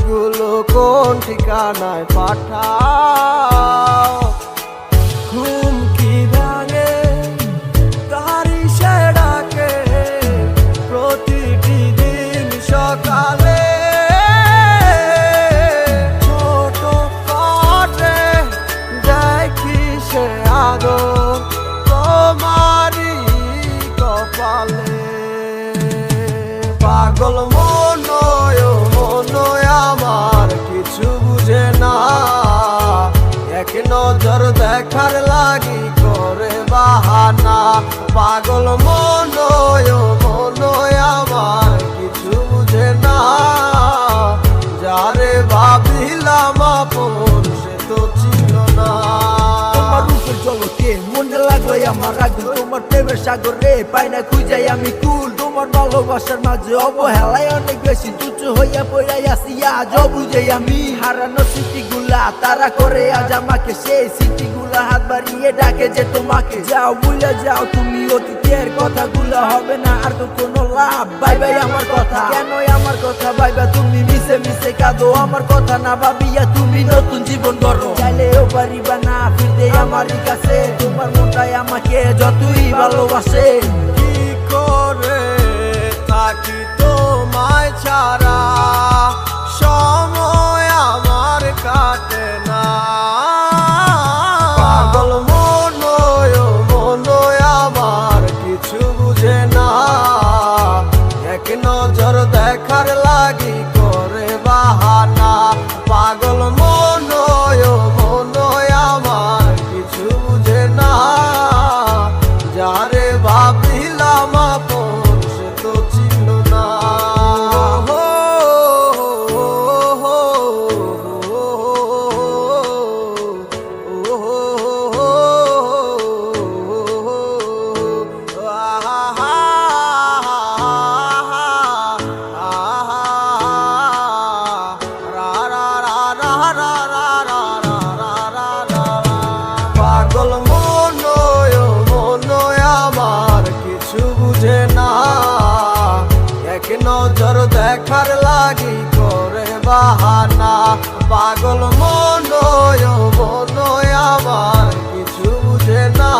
চিঠিগুলো কোন ঠিকানায় পাঠাও? ঘুমকি ভাঙে তারি সে ডাকে প্রতিটি দিন সকালে। ছোট কাটে দেখি সে আদর তোমারই কপালে। পাগল মনয় আমার কিছু বুঝে না, এক নজর দেখার লাগি করে বাহানা। পাগল মনয় আমার কিছু বুঝে না, যারে ভাবিলাম আপন সে তো ছিল না। তোমার রূপের জগতে মনে লাগলো আমার আগুন, তোমার প্রেমের সাগরে পাই না খুঁজাই আমি কুল। তোমার ভালোবাসার মাঝে অবহেলায় অনেক বেশি তুচ্ছ হইয়া পড়াই আসি আজ বুঝে আমি। হারানো স্মৃতিগুলা তারা করে আজ আমাকে, সেই স্মৃতিগুলা হাত বাড়িয়ে ডাকে যে তোমাকে। যাও ভুলে যাও তুমি অতীতের কথাগুলা, হবে না আর তো কোনো লাভ। বাই বাই আমার কথা, কেন আমার কথা ভাইবা তুমি মিশে মিশে কাঁদো? আমার কথা না ভাবিয়া তুমি নতুন জীবন গড়ো, চাইলেও পারিবা না ফিরতে আমারই কাছে। তোমার মনটাই আমাকে যতই ভালোবাসে। কি করে থাকি তোমায় ছাড়া, সময় আমার কাটে না। পাগল মনয় আমার কিছু বুঝে না, এক নজর দেখার লাগি করে বাহানা। পাগল মনয় আমার কিছু বুঝে না, যারে ভাবিলাম আপন সে তো ছিল না। পাগল মনয় আমার কিছু বুঝে না, এক নজর দেখার লাগি করে বাহানা। পাগল মনয় আমার কিছু বুঝে না,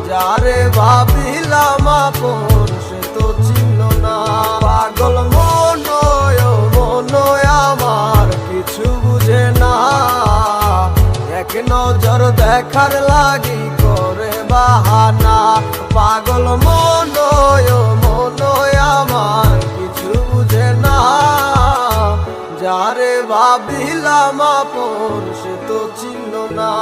যারে ভাবিলাম আপন সে তো ছিল না। পাগল মনয় আমার কিছু বুঝে না, এক নজর দেখার লাগি করে বাহানা। পাগল মনয় আমার কিছু বুঝে না, যারে ভাবিলাম আপন সে তো ছিল না।